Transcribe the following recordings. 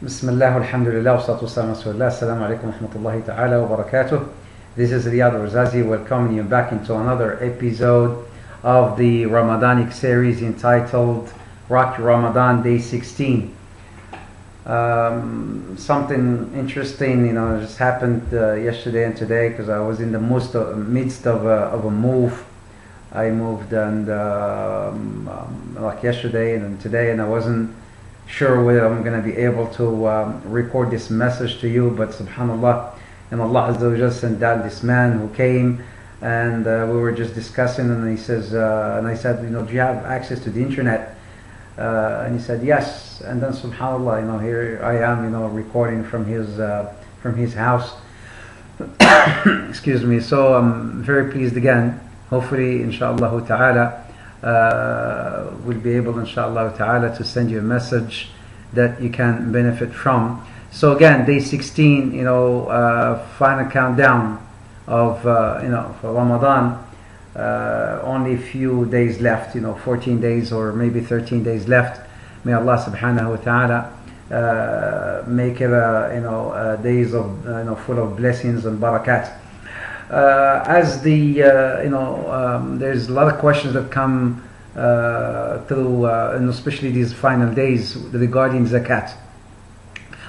Bismillah, alhamdulillah, wa salatu wassalam ala rasulillah. Assalamu alaikum wa rahmatullahi ta'ala wa barakatuh. This is Riad Ouarzazi welcoming you back into another episode of the Ramadanic series entitled ROC Your Ramadan Day 16. Something interesting, just happened yesterday and today, because I was in the midst of a move. I moved and like yesterday and today, and I wasn't sure whether I'm going to be able to record this message to you, but subhanallah, and Allah Azza wa Jalla sent down this man who came, and we were just discussing, and he says, and I said, do you have access to the internet? And he said yes, and then subhanallah, here I am, recording from his house. Excuse me. So I'm very pleased again. Hopefully, inshallah ta'ala, we'll be able, inshallah ta'ala, to send you a message that you can benefit from. So again, day 16, final countdown of, for Ramadan. Only a few days left, 14 days or maybe 13 days left. May Allah subhanahu wa ta'ala make it days of, full of blessings and barakat. As the there's a lot of questions that come through, and especially these final days regarding zakat.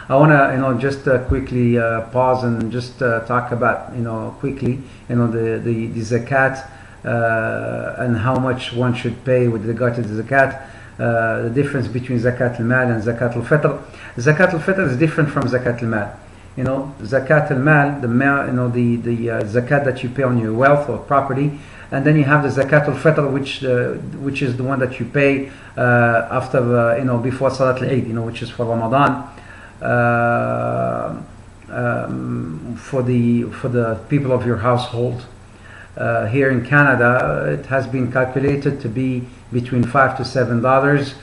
I want to just quickly pause and just talk about quickly the zakat and how much one should pay with regard to the zakat. The difference between zakat al-mal and zakat al-fitr. Zakat al-fitr is different from zakat al-mal. Zakat al-mal, the zakat that you pay on your wealth or property, and then you have the zakat al-fitr, which is the one that you pay after before Salat al-Eid, which is for Ramadan, for the people of your household. Here in Canada, it has been calculated to be between $5 to $7,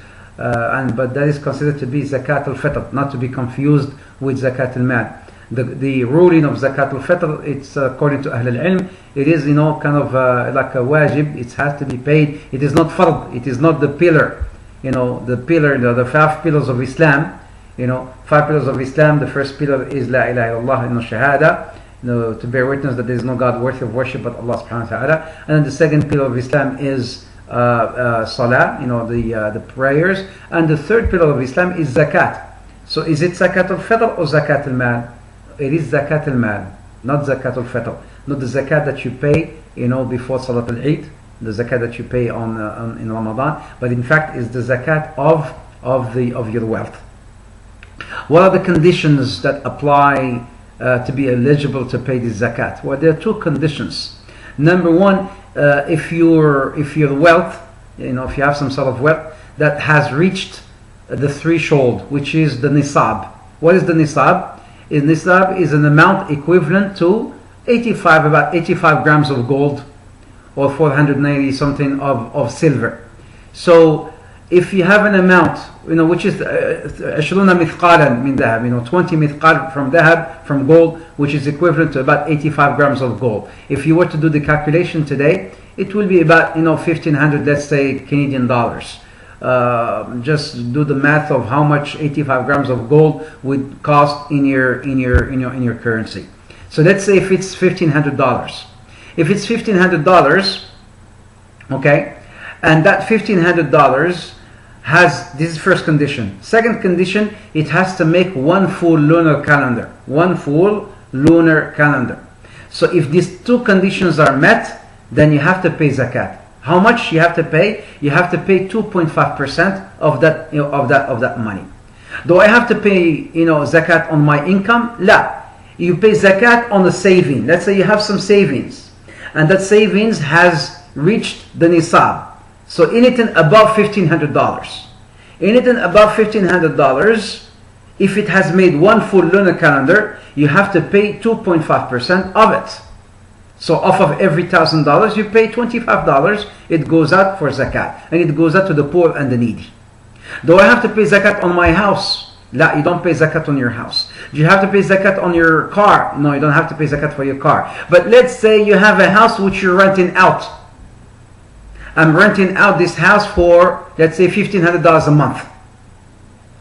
but that is considered to be zakat al-fitr, not to be confused with zakat al-mal. The ruling of zakat al-fitr, it's according to Ahl al-Ilm, it is kind of like a wajib. It has to be paid. It is not fard. It is not the pillar. The pillar, the 5 pillars of Islam. 5 pillars of Islam. The first pillar is La ilaha illallah, shahada, to bear witness that there is no God worthy of worship but Allah subhanahu wa ta'ala. And then the second pillar of Islam is salah, the prayers. And the third pillar of Islam is zakat. So is it zakat al-fitr or zakat al-mal? It is zakat al-mal, not zakat al-fitr. Not the zakat that you pay, before Salat al-Eid, the zakat that you pay in Ramadan, but in fact is the zakat of your wealth. What are the conditions that apply to be eligible to pay the zakat? Well, there are 2 conditions. Number 1, if your wealth, if you have some sort of wealth that has reached the threshold, which is the nisab. What is the nisab? Nisab is an amount equivalent to about 85 grams of gold or 490 something of silver. So if you have an amount, which is 20 مثقالا من ذهب, 20 مثقال from dhahab, from gold, which is equivalent to about 85 grams of gold. If you were to do the calculation today, it will be about 1,500, let's say, Canadian dollars. Just do the math of how much 85 grams of gold would cost in your currency. So let's say if it's $1,500. If it's $1,500, okay, and that $1,500 has, this is first condition. Second condition, it has to make 1 full lunar calendar. 1 full lunar calendar. So if these 2 conditions are met, then you have to pay zakat. How much you have to pay? You have to pay 2.5% of that, of that money. Do I have to pay, zakat on my income? La. You pay zakat on the saving. Let's say you have some savings, and that savings has reached the nisab. So anything above $1,500, anything above $1,500, if it has made 1 full lunar calendar, you have to pay 2.5% of it. So off of every $1,000, you pay $25. It goes out for zakat, and it goes out to the poor and the needy. Do I have to pay zakat on my house? La, you don't pay zakat on your house. Do you have to pay zakat on your car? No, you don't have to pay zakat for your car. But let's say you have a house which you're renting out. I'm renting out this house for, let's say, $1,500 a month.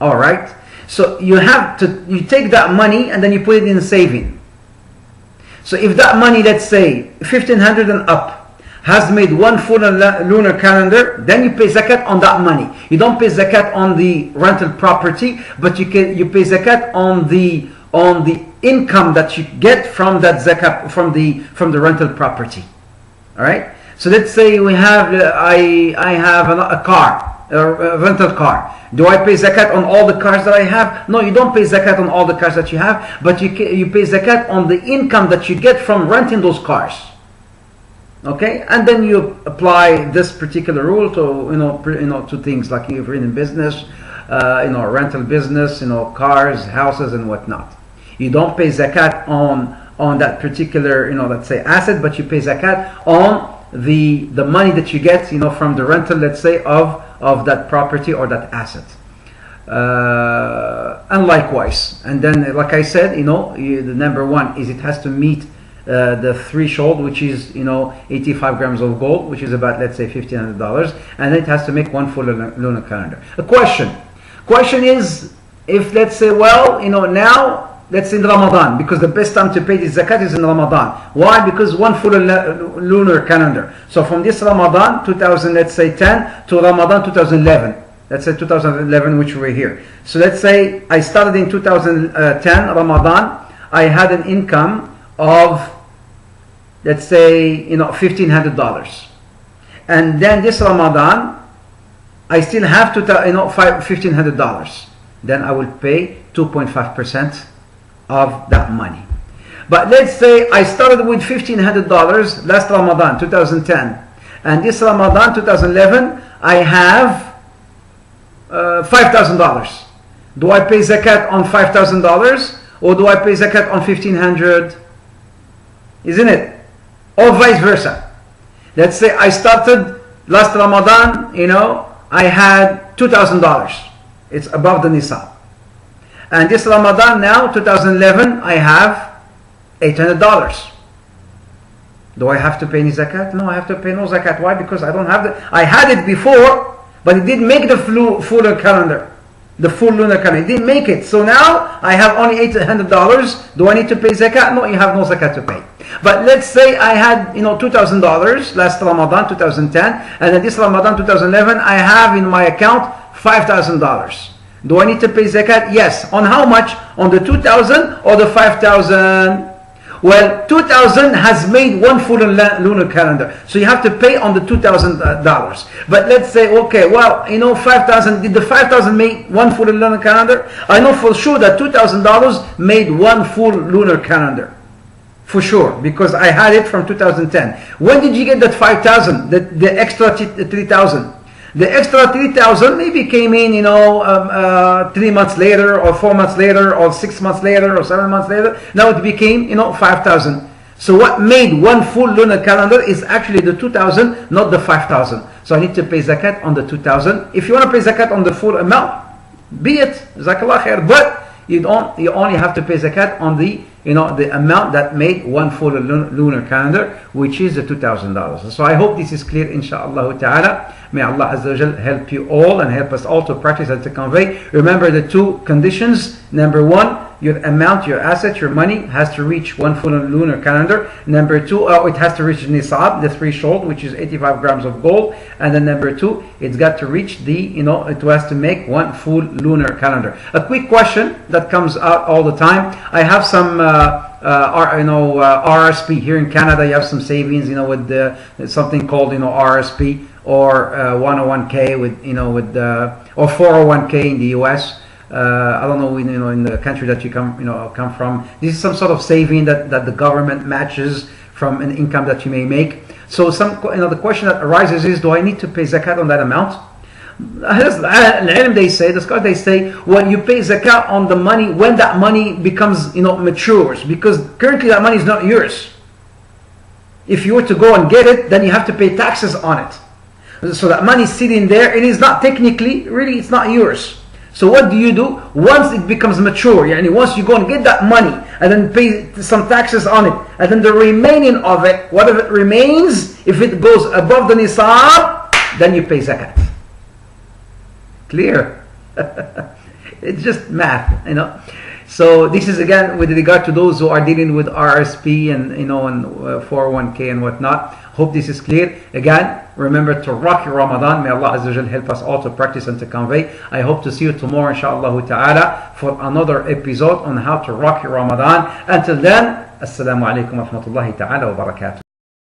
All right. So you take that money and then you put it in saving. So if that money, let's say 1,500 and up, has made one full lunar calendar, then you pay zakat on that money. You don't pay zakat on the rental property, but you pay zakat on the income that you get from that zakat from the rental property. All right. So let's say we have I have a car, a rental car. Do I pay zakat on all the cars that I have? No, you don't pay zakat on all the cars that you have, but you pay zakat on the income that you get from renting those cars. Okay, and then you apply this particular rule to to things like if you're in business, rental business, cars, houses, and whatnot. You don't pay zakat on that particular let's say asset, but you pay zakat on the money that you get from the rental, let's say, of that property or that asset. And likewise, and then like I said, the number one is it has to meet the threshold, which is 85 grams of gold, which is about, let's say, $1,500, and then it has to make one full lunar calendar. A question is, if let's say, well, now that's in Ramadan, because the best time to pay this zakat is in Ramadan. Why? Because one full lunar calendar. So from this Ramadan 2000, let's say 10 to Ramadan 2011. Let's say 2011, which we're here. So let's say I started in 2010 Ramadan. I had an income of, let's say, $1,500, and then this Ramadan I still have $1,500. Then I will pay 2.5% of that money. But let's say I started with $1,500 last Ramadan 2010, and this Ramadan 2011 I have $5,000. Do I pay zakat on $5,000 or do I pay zakat on $1,500? Isn't it? Or vice versa. Let's say I started last Ramadan, I had $2,000. It's above the nisab. And this Ramadan now, 2011, I have $800. Do I have to pay any zakat? No, I have to pay no zakat. Why? Because I don't have I had it before, but it didn't make the full lunar calendar. The full lunar calendar. It didn't make it. So now I have only $800. Do I need to pay zakat? No, you have no zakat to pay. But let's say I had $2,000 last Ramadan 2010, and then this Ramadan 2011 I have in my account $5,000. Do I need to pay zakat? Yes. On how much? On the 2,000 or the 5,000? Well, 2,000 has made one full lunar calendar, so you have to pay on the $2,000. But let's say, okay, well, 5,000. Did the 5,000 make one full lunar calendar? I know for sure that $2,000 made one full lunar calendar, for sure, because I had it from 2010. When did you get that 5,000? The extra 3,000. The extra 3,000 maybe came in, 3 months later, or 4 months later, or 6 months later, or 7 months later. Now it became, 5,000. So what made one full lunar calendar is actually the 2,000, not the 5,000. So I need to pay zakat on the 2,000. If you want to pay zakat on the full amount, be it, Jazakallah khair. But you only have to pay zakat on the the amount that made one full lunar calendar, which is the $2,000. So I hope this is clear, inshaAllah ta'ala. May Allah Azza wa Jal help you all and help us all to practice and to convey. Remember the two conditions. Number one, your amount, your asset, your money has to reach one full lunar calendar. Number two, it has to reach nisab, the threshold, which is 85 grams of gold. And then number two, it's got to reach the, it has to make one full lunar calendar. A quick question that comes out all the time. I have some RSP here in Canada. You have some savings, with something called RSP, or 101k with or 401k in the US. I don't know in the country that you come from. This is some sort of saving that the government matches from an income that you may make. So the question that arises is, do I need to pay zakat on that amount? They say, the scholars, they say, well, you pay zakat on the money when that money becomes matures, because currently that money is not yours. If you were to go and get it, then you have to pay taxes on it. So that money is sitting there, and it's not technically, really, it's not yours. So what do you do? Once it becomes mature, once you go and get that money, and then pay some taxes on it, and then the remaining of it, whatever it remains, if it goes above the nisab, then you pay zakat. Clear? It's just math, you know. So this is again with regard to those who are dealing with RSP and and 401k and whatnot. Hope this is clear. Again, remember to rock your Ramadan. May Allah Azza wa Jal help us all to practice and to convey. I hope to see you tomorrow, inshallah ta'ala, for another episode on how to rock your Ramadan. Until then, Assalamu alaikum wa rahmatullahi ta'ala wa barakatuh.